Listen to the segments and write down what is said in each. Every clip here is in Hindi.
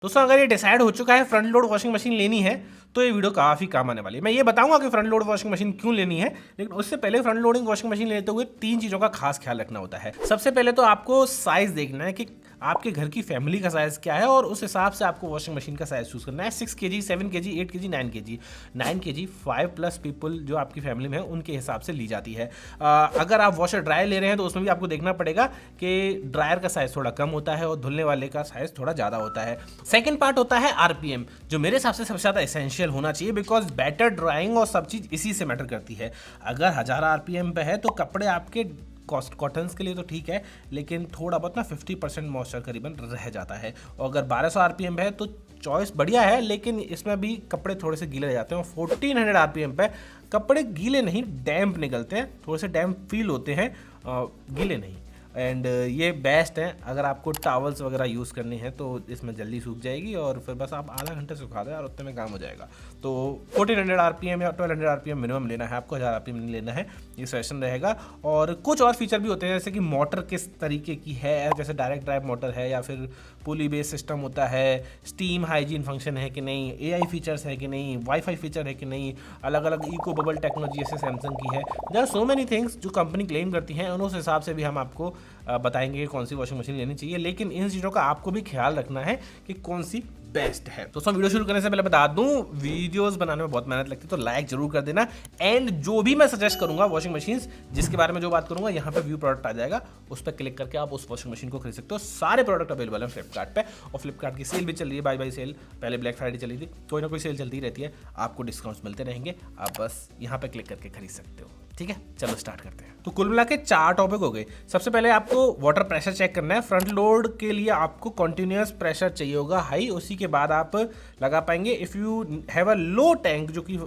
दोस्तों अगर ये डिसाइड हो चुका है फ्रंट लोड वॉशिंग मशीन लेनी है तो ये वीडियो काफ़ी काम आने वाली है। मैं ये बताऊंगा कि फ्रंट लोड वॉशिंग मशीन क्यों लेनी है, लेकिन उससे पहले फ्रंट लोडिंग वॉशिंग मशीन लेते हुए 3 चीज़ों का खास ख्याल रखना होता है। सबसे पहले तो आपको साइज़ देखना है कि आपके घर की फैमिली का साइज़ क्या है और उस हिसाब से आपको वॉशिंग मशीन का साइज़ चूज़ करना है। 6 kg, 7 kg, 8 kg, 9 kg। 9 kg 5+ people जो आपकी फैमिली में है उनके हिसाब से ली जाती है। अगर आप वॉशर ड्रायर ले रहे हैं तो उसमें भी आपको देखना पड़ेगा कि ड्रायर का साइज़ थोड़ा कम होता है और धुलने वाले का साइज़ थोड़ा ज़्यादा होता है। सेकेंड पार्ट होता है RPM, जो मेरे हिसाब से सबसे ज़्यादा एसेंशियल होना चाहिए, बिकॉज बेटर ड्राइंग और सब चीज़ इसी से मैटर करती है। अगर 1000 RPM पे है तो कपड़े आपके कॉटन्स के लिए तो ठीक है, लेकिन थोड़ा बहुत ना 50% मॉइस्चर करीबन रह जाता है। और अगर 1200 RPM पे है तो चॉइस बढ़िया है, लेकिन इसमें भी कपड़े थोड़े से गीले रह जाते हैं। 1400 RPM पे कपड़े गीले नहीं, डैम्प निकलते हैं, थोड़े से डैम्प फील होते हैं, गीले नहीं। एंड ये बेस्ट है अगर आपको टावल्स वगैरह यूज़ करनी है तो इसमें जल्दी सूख जाएगी और फिर बस आप आधा घंटे सुखा दें और उतने में काम हो जाएगा। तो 1400 RPM या 1200 RPM मिनिमम लेना है आपको, 1000 RPM नहीं लेना है, ये सजेशन रहेगा। और कुछ और फीचर भी होते हैं जैसे कि मोटर किस तरीके की है, जैसे डायरेक्ट ड्राइव मोटर है या फिर पुली बेस सिस्टम होता है, स्टीम हाइजीन फंक्शन है कि नहीं, AI फीचर्स है कि नहीं, वाईफाई फीचर है कि नहीं, अलग अलग इको बबल टेक्नोलॉजी जैसे सैमसंग की है। There are so many things जो कंपनी क्लेम करती हैं, उस हिसाब से भी हम आपको बताएंगे कि कौन सी वॉशिंग मशीन लेनी चाहिए, लेकिन इन चीज़ों का आपको भी ख्याल रखना है कि कौन सी बेस्ट है। दोस्तों वीडियो शुरू करने से पहले बता दूं, वीडियोस बनाने में बहुत मेहनत लगती है तो लाइक जरूर कर देना। एंड जो भी मैं सजेस्ट करूंगा वॉशिंग मशीन, जिसके बारे में जो बात करूंगा, यहाँ पे व्यू प्रोडक्ट आ जाएगा, उस पर क्लिक करके आप उस वॉशिंग मशीन को खरीद सकते हो। सारे प्रोडक्ट अवेलेबल है फ्लिपकार्ट पे, और फ्लिपकार्ट की सेल भी चल रही है, बाय सेल। पहले ब्लैक फ्राइडे चली थी, कोई ना कोई सेल चलती रहती है, आपको डिस्काउंट्स मिलते रहेंगे, आप बस यहाँ पे क्लिक करके खरीद सकते हो। ठीक है, चलो स्टार्ट करते हैं। तो कुल मिला के 4 टॉपिक हो गए। सबसे पहले आपको वाटर प्रेशर चेक करना है। फ्रंट लोड के लिए आपको कंटिन्यूअस प्रेशर चाहिए होगा हाई, उसी के बाद आप लगा पाएंगे। If you have a low tank, जो कि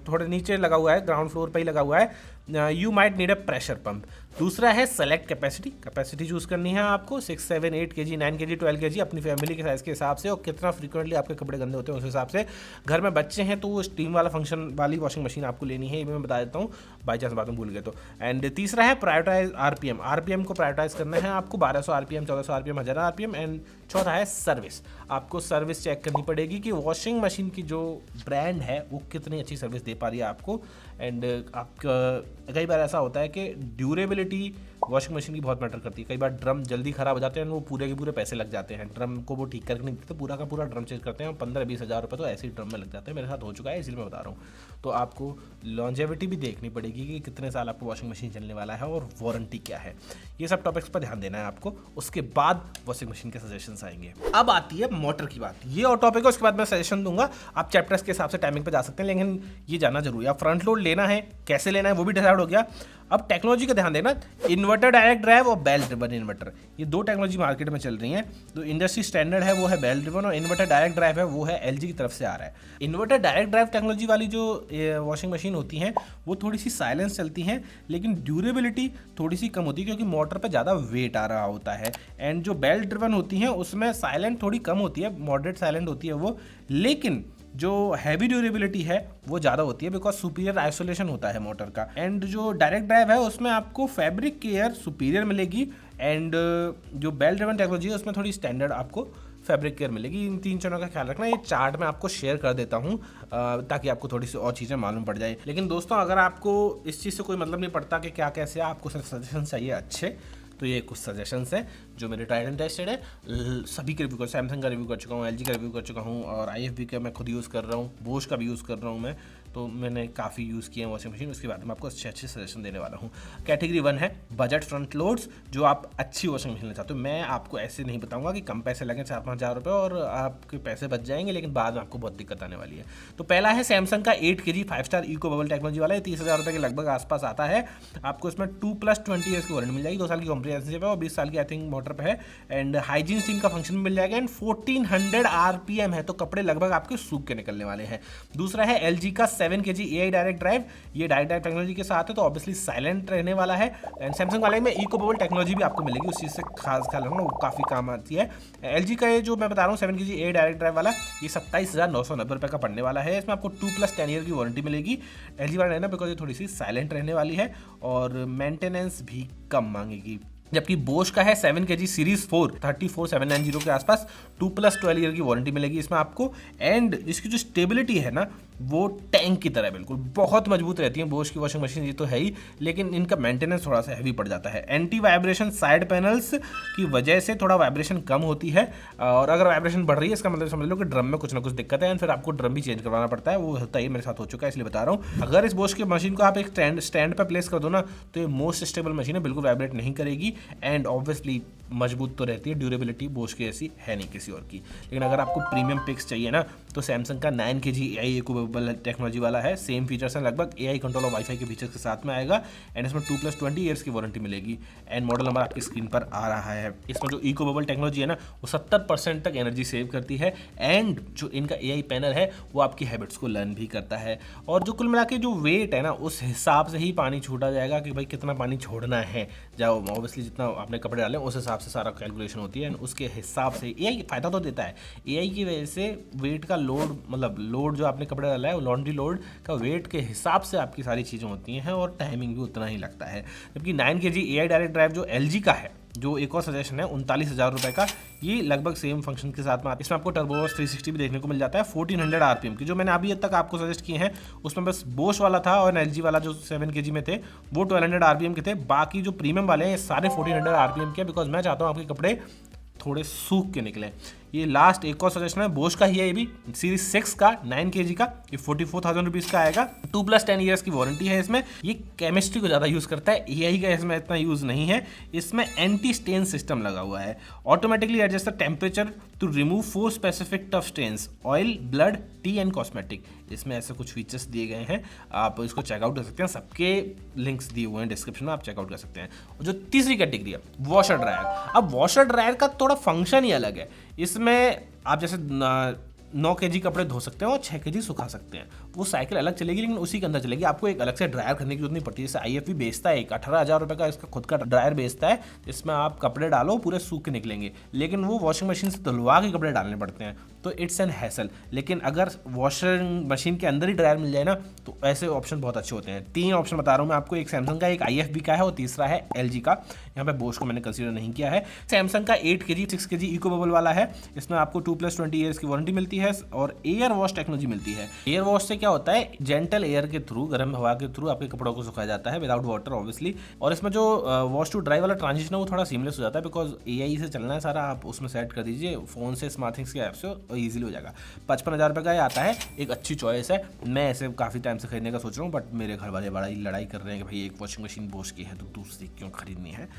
थोड़े नीचे लगा हुआ है, ग्राउंड फ्लोर पर ही लगा हुआ है, you might need a pressure pump. दूसरा है सेलेक्ट कैपेसिटी चूज़ करनी है आपको, 6, 7, 8 kg, 9 kg, 12 kg, अपनी फैमिली के साइज़ के हिसाब से और कितना फ्रीक्वेंटली आपके कपड़े गंदे होते हैं उस हिसाब से। घर में बच्चे हैं तो वो स्टीम वाला फंक्शन वाली वॉशिंग मशीन आपको लेनी है, ये मैं बता देता हूँ, बाई चांस बात में भूल गए तो। एंड तीसरा है प्रायोरिटाइज RPM को प्रायोरिटाइज करना है आपको, 1200 RPM, 1400 RPM, 1000 RPM। एंड चौथा है सर्विस, आपको सर्विस चेक करनी पड़ेगी कि वॉशिंग मशीन की जो ब्रांड है वो कितनी अच्छी सर्विस दे पा रही है आपको। एंड आपका कई बार ऐसा होता है कि ड्यूरेबिलिटी वॉशिंग मशीन की बहुत मैटर करती है। कई बार ड्रम जल्दी ख़राब हो जाते हैं, वो पूरे के पूरे पैसे लग जाते हैं, ड्रम को वो ठीक करके नहीं देते, पूरा का पूरा ड्रम चेंज करते हैं, 15-20 हज़ार रुपये तो ऐसे ही ड्रम में लग जाते हैं। मेरे साथ हो चुका है, इसलिए मैं बता रहा हूँ। तो आपको लॉन्जेविटी भी देखनी पड़ेगी कि कितने साल आपको वॉशिंग मशीन चलने वाला है और वारंटी क्या है, ये सब टॉपिक्स पर ध्यान देना है आपको। उसके बाद वॉशिंग मशीन के सजेशंस आएंगे। अब आती है मोटर की बात, ये और टॉपिक है, उसके बाद मैं सजेशन दूंगा। आप चैप्टर्स के हिसाब से टाइमिंग पे जा सकते हैं, लेकिन ये जानना जरूरी है। आप फ्रंट लोड लेना है, कैसे लेना है वो भी डिसाइड हो गया। अब टेक्नोलॉजी का ध्यान देना, इन्वर्टर डायरेक्ट ड्राइव और बेल ड्रिवन इन्वर्टर, ये 2 टेक्नोलॉजी मार्केट में चल रही हैं। तो इंडस्ट्री स्टैंडर्ड है वो है बेल ड्रिवन, और इन्वर्टर डायरेक्ट ड्राइव है वो है LG की तरफ से आ रहा है। इन्वर्टर डायरेक्ट ड्राइव टेक्नोलॉजी वाली जो वॉशिंग मशीन होती हैं वो थोड़ी सी साइलेंस चलती हैं, लेकिन ड्यूरेबिलिटी थोड़ी सी कम होती है क्योंकि मोटर पर ज़्यादा वेट आ रहा होता है। एंड जो बेल ड्रिवन होती हैं उसमें साइलेंट थोड़ी कम होती है, मॉडरेट साइलेंट होती है वो, लेकिन जो हैवी ड्यूरेबिलिटी है वो ज़्यादा होती है, बिकॉज सुपीरियर आइसोलेशन होता है मोटर का। एंड जो डायरेक्ट ड्राइव है उसमें आपको फैब्रिक केयर सुपीरियर मिलेगी, एंड जो बेल ड्रिवन टेक्नोलॉजी है उसमें थोड़ी स्टैंडर्ड आपको फैब्रिक केयर मिलेगी। इन 3 चीज़ों का ख्याल रखना। ये चार्ट मैं आपको शेयर कर देता हूँ ताकि आपको थोड़ी सी और चीज़ें मालूम पड़ जाए। लेकिन दोस्तों अगर आपको इस चीज़ से कोई मतलब नहीं पड़ता कि क्या कैसे, आपको सिर्फ सजेशन चाहिए अच्छे, तो ये कुछ सजेशंस हैं जो मेरे ट्राइड एंड टेस्टेड है। सभी के रिव्यू कर, सैमसंग का रिव्यू कर चुका हूँ, LG का रिव्यू कर चुका हूँ, और IFB का मैं खुद यूज़ कर रहा हूँ, बोश का भी यूज़ कर रहा हूँ मैं, तो मैंने काफ़ी यूज़ किया है वॉशिंग मशीन। उसके बाद मैं आपको अच्छे सजेशन देने वाला हूँ। कैटेगरी 1 है बजट फ्रंट लोड्स, जो आप अच्छी वॉशिंग मशीन लेना चाहते हो। मैं आपको ऐसे नहीं बताऊंगा कि कम पैसे लगें 4-5 हज़ार रुपये और आपके पैसे बच जाएंगे, लेकिन बाद में आपको बहुत दिक्कत आने वाली है। तो पहला है सैमसंग का 8 kg 5 star eco bubble technology वाला है, 30,000 रुपये के लगभग आसपास आता है। आपको इसमें 2+20 ईयर्स की वारंटी मिल जाएगी, 2 साल की कॉम्प्रिहेंसिव है और 20 साल की आई थिंक मोटर पे है। एंड हाइजीन स्टीम का फंक्शन मिल जाएगा। एंड 1400 RPM है, तो कपड़े लगभग आपके सूख के निकलने वाले हैं। दूसरा है LG का 7 kg AI डायरेक्ट ड्राइव, ये डायरेक्ट ड्राइव टेक्नोलॉजी के साथ है तो ऑब्वियसली साइलेंट रहने वाला है। एंड सैमसंग वाले में इको बबल टेक्नोलॉजी भी आपको मिलेगी, उस चीज़ से खास ख्याल रखना, वो काफ़ी काम आती है। LG का ये जो मैं बता रहा हूँ 7 kg AI डायरेक्ट ड्राइव वाला, ये 27,990 रुपये का पड़ने वाला है। इसमें आपको 2+10 ईयर की वारंटी मिलेगी। LG वाला रहना बिकॉज ये थोड़ी सी साइलेंट रहने वाली है और मेंटेनेंस भी कम मांगेगी। जबकि बोश का है 7 kg सीरीज 4 34790 के आसपास 2+12 ईयर की वारंटी मिलेगी इसमें आपको। एंड इसकी जो स्टेबिलिटी है ना वो टैंक की तरह बिल्कुल बहुत मजबूत रहती है बोश की वॉशिंग मशीन, ये तो है ही, लेकिन इनका मेंटेनेंस थोड़ा सा हैवी पड़ जाता है। एंटी वाइब्रेशन साइड पैनल्स की वजह से थोड़ा वाइब्रेशन कम होती है, और अगर वाइब्रेशन बढ़ रही है इसका मतलब समझ लो कि ड्रम में कुछ ना कुछ दिक्कत है, एंड फिर आपको ड्रम भी चेंज करवाना पड़ता है। वो होता ही मेरे साथ हो चुका है, इसलिए बता रहा हूँ। अगर इस बोश की मशीन को आप एक स्टैंड पर प्लेस कर दो ना तो ये मोस्ट स्टेबल मशीन है, बिल्कुल वाइब्रेट नहीं करेगी, एंड ऑब्वियसली मजबूत तो रहती है। ड्यूरेबिलिटी बोश की ऐसी है नहीं किसी और की। लेकिन अगर आपको प्रीमियम पिक्स चाहिए ना तो सैमसंग का 9 kg AI इक्विवेबल टेक्नोलॉजी वाला है, सेम फीचर्स हैं लगभग, AI कंट्रोल और वाईफाई के फीचर्स के साथ में आएगा, एंड इसमें 2+20 ईयर्स की वारंटी मिलेगी। एंड मॉडल नंबर आपकी स्क्रीन पर आ रहा है। इसमें जो इक्विवेबल टेक्नोलॉजी है ना वो 70% तक एनर्जी सेव करती है, एंड जो इनका AI पैनल है वो आपकी हैबिट्स को लर्न भी करता है। और जो कुल मिला के जो वेट है ना उस हिसाब से ही पानी छोड़ा जाएगा कि भाई कितना पानी छोड़ना है, जाओ ऑब्वियसली जितना आपने कपड़े डालें उस हिसाब से सारा कैलकुलेशन होती है, उसके हिसाब से AI फ़ायदा तो देता है। AI की वजह से वेट का लोड, मतलब लोड जो आपने कपड़े डाला है वो लॉन्ड्री लोड का वेट के हिसाब से आपकी सारी चीज़ें होती हैं, और टाइमिंग भी उतना ही लगता है। जबकि 9 kg AI डायरेक्ट ड्राइव जो LG का है, जो एक और सजेशन है 39,000 रुपये का, ये लगभग सेम फंक्शन के साथ में इसमें आपको टर्बो वॉश 360 भी देखने को मिल जाता है 1400 RPM की। जो मैंने अभी तक आपको सजेस्ट किए हैं उसमें बस बोश वाला था और LG वाला जो 7 kg में थे वो 1200 RPM के थे। बाकी जो प्रीमियम वाले हैं ये सारे 1400 RPM के, बिकॉज मैं चाहता हूँ आपके कपड़े थोड़े सूख के निकले। ये लास्ट एक और सजेशन है, बोश का ही है ये भी, सीरीज 6 का 9 kg का, ये 44,000 रुपीज़ का आएगा। 2+10 ईयर्स की वारंटी है इसमें। ये केमिस्ट्री को ज़्यादा यूज़ करता है, AI का इसमें इतना यूज़ नहीं है। इसमें एंटी स्टेन सिस्टम लगा हुआ है, automatically adjust the temperature to remove 4 specific tough stains, oil, blood, tea and cosmetic. इसमें ऐसे कुछ फीचर्स दिए गए हैं, आप इसको चेकआउट कर सकते हैं, सबके लिंक्स दिए हुए हैं डिस्क्रिप्शन में, आप चेकआउट कर सकते हैं। और जो तीसरी कैटेगरी है वॉशर ड्रायर, अब वॉशर ड्रायर का थोड़ा फंक्शन ही अलग है। इसमें आप जैसे 9 kg कपड़े धो सकते हैं और 6 kg सुखा सकते हैं, वो साइकिल अलग चलेगी लेकिन उसी के अंदर चलेगी, आपको एक अलग से ड्रायर करने की जरूरत नहीं पड़ती। जैसे IFB बेचता है, एक 18,000 रुपये का इसका खुद का ड्रायर बेचता है, जिसमें आप कपड़े डालो पूरे सूख के निकलेंगे, लेकिन वो वॉशिंग मशीन से धुलवा के कपड़े डालने पड़ते हैं, तो इट्स एन हैसल। लेकिन अगर वॉशिंग मशीन के अंदर ही ड्रायर मिल जाए ना तो ऐसे ऑप्शन बहुत अच्छे होते हैं। 3 ऑप्शन बता रहा हूँ मैं आपको, एक सैमसंग का, एक IFB का है और तीसरा है LG का। यहाँ पे बोश को मैंने कंसीडर नहीं किया है। सैमसंग का 8 kg 6 kg इकोवेबल वाला है, इसमें आपको 2+20 ईयर्स की वारंटी मिलती है और एयर वॉश टेक्नोलॉजी मिलती है। एयर वॉश से क्या होता है, जेंटल एयर के थ्रू, गर्म हवा के थ्रू आपके कपड़ों को सुखाया जाता है विदाउट वाटर ऑब्वियसली। और इसमें जो वॉश टू ड्राई वाला ट्रांजिशन है वो थोड़ा सीमलेस हो जाता है, बिकॉज AI से चलना है सारा, आप उसमें सेट कर दीजिए फ़ोन से, स्मार्ट थिंग्स के ऐप से, और ईजिली हो जाएगा। 55,000 रुपये का ये आता है, एक अच्छी चॉइस है। मैं ऐसे काफ़ी टाइम से खरीदने का सोच रहा हूँ, बट मेरे घर वाले बड़ा ही लड़ाई कर रहे हैं कि भाई एक वॉशिंग मशीन बोश की है तो दूसरी क्यों खरीदनी है,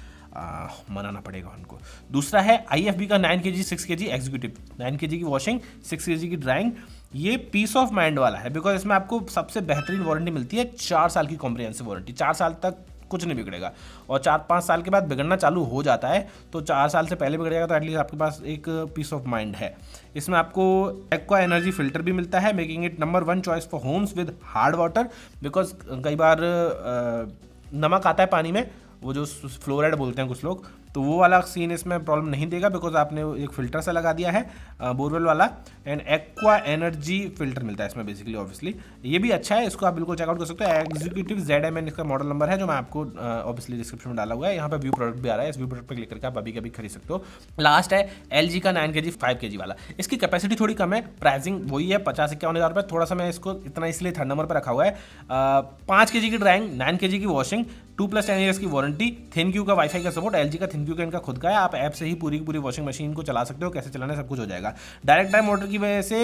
मनाना पड़ेगा उनको। दूसरा है IFB का 9 kg 6 kg एग्जीक्यूटिव, 9 kg की वॉशिंग, 6 kg की ड्राइंग। ये पीस ऑफ माइंड वाला है, बिकॉज इसमें आपको सबसे बेहतरीन वारंटी मिलती है, 4 साल की कॉम्प्रिहेंसिव वारंटी, 4 साल तक कुछ नहीं बिगड़ेगा, और 4-5 साल के बाद बिगड़ना चालू हो जाता है, तो 4 साल से पहले बिगड़ेगा तो एटलीस्ट आपके पास एक पीस ऑफ माइंड है। इसमें आपको एक्वा एनर्जी फिल्टर भी मिलता है, making it number 1 choice for homes with hard water, because कई बार नमक आता है पानी में, वो जो फ्लोराइड बोलते हैं कुछ लोग, तो वो वाला सीन इसमें प्रॉब्लम नहीं देगा, बिकॉज आपने एक फिल्टर सा लगा दिया है बोरवेल वाला, एंड एक्वा एनर्जी फिल्टर मिलता है इसमें बेसिकली ऑब्वियसली, ये भी अच्छा है, इसको आप बिल्कुल चेकआउट कर सकते हो। एग्जीक्यूटिव ZMN इसका मॉडल नंबर है, जो मैं आपको ऑब्वियसली डिस्क्रिप्शन में डाला हुआ है, यहाँ पे व्यू प्रोडक्ट भी आ रहा है, इस व्यू प्रोडक्ट पर क्लिक करके आप अभी कभी खरीद सकते हो। लास्ट है LG का 9 kg 5 kg वाला, इसकी कैपेसिटी थोड़ी कम है, प्राइसिंग वही है 50-51 रुपये, थोड़ा सा मैं इसको इतना इसलिए 3rd नंबर पर रखा हुआ है। 5 kg की ड्राइंग, 9 kg की वॉशिंग, 2+10 ईयर्स की वारंटी, ThinQ का वाईफाई का सपोर्ट, LG का ThinQ का इनका खुद का है, आप ऐप से ही पूरी की पूरी वॉशिंग मशीन को चला सकते हो, कैसे चलाना है सब कुछ हो जाएगा। डायरेक्ट ड्राइव मोटर की वजह से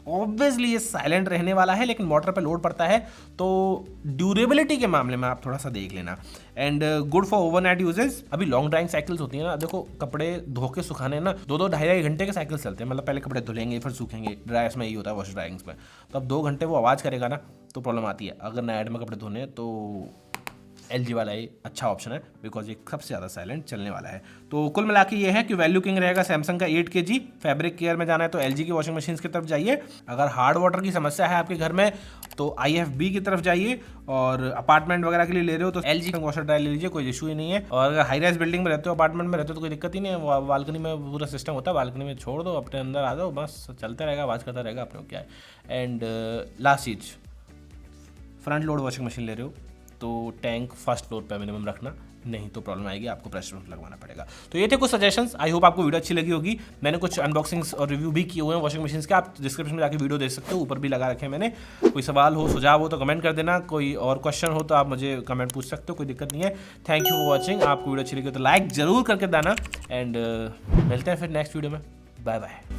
ऑब्वियसली ये साइलेंट रहने वाला है, लेकिन मोटर पे लोड पड़ता है, तो ड्यूरेबिलिटी के मामले में आप थोड़ा सा देख लेना। And good for overnight uses. अभी लॉन्ग ड्राइंग साइकिल्स होती है ना, देखो कपड़े धो के सुखाने ना 2-2 ढाई घंटे के साइकिल चलते हैं, मतलब पहले कपड़े धुलेंगे फिर सूखेंगे, ड्रायर्स में यही होता है, वॉश ड्राइंग्स में, तो अब 2 घंटे वो आवाज़ करेगा ना तो प्रॉब्लम आती है। अगर नाइट में कपड़े धोने तो LG वाला ये अच्छा ऑप्शन है, बिकॉज ये सबसे ज़्यादा साइलेंट चलने वाला है। तो कुल मिला के ये है कि वैल्यू किंग रहेगा सैमसंग का 8 kg। फैब्रिक केयर में जाना है तो LG की वॉशिंग मशीन की तरफ जाइए, अगर हार्ड वाटर की समस्या है आपके घर में तो IFB की तरफ जाइए, और अपार्टमेंट वगैरह के लिए ले रहे हो तो LG का वॉशर ड्रायर ले लीजिए, कोई इशू ही नहीं है। और अगर हाई राइज बिल्डिंग में रहते हो, अपार्टमेंट में रहते हो तो कोई दिक्कत ही नहीं है, बालकनी में पूरा सिस्टम होता है, बालकनी में छोड़ दो, अपने अंदर आ जाओ, बस चलता रहेगा, आवाज़ करता रहेगा, अपने क्या है। And last cheese, front load washing machine ले रहे हो तो टैंक फर्स्ट फ्लोर पे मिनिमम रखना, नहीं तो प्रॉब्लम आएगी, आपको प्रेशर पंप लगवाना पड़ेगा। तो ये थे कुछ सजेशंस, आई होप आपको वीडियो अच्छी लगी होगी। मैंने कुछ अनबॉक्सिंग्स और रिव्यू भी किए हुए हैं वॉशिंग मशीन के, आप डिस्क्रिप्शन में जाके वीडियो देख सकते हो, ऊपर भी लगा रखे हैं मैंने। कोई सवाल हो, सुझाव हो तो कमेंट कर देना, कोई और क्वेश्चन हो तो आप मुझे कमेंट पूछ सकते हो, कोई दिक्कत नहीं है। Thank you for watching. आपको वीडियो अच्छी लगी तो लाइक जरूर करके देना, एंड मिलते हैं फिर नेक्स्ट वीडियो में। Bye bye.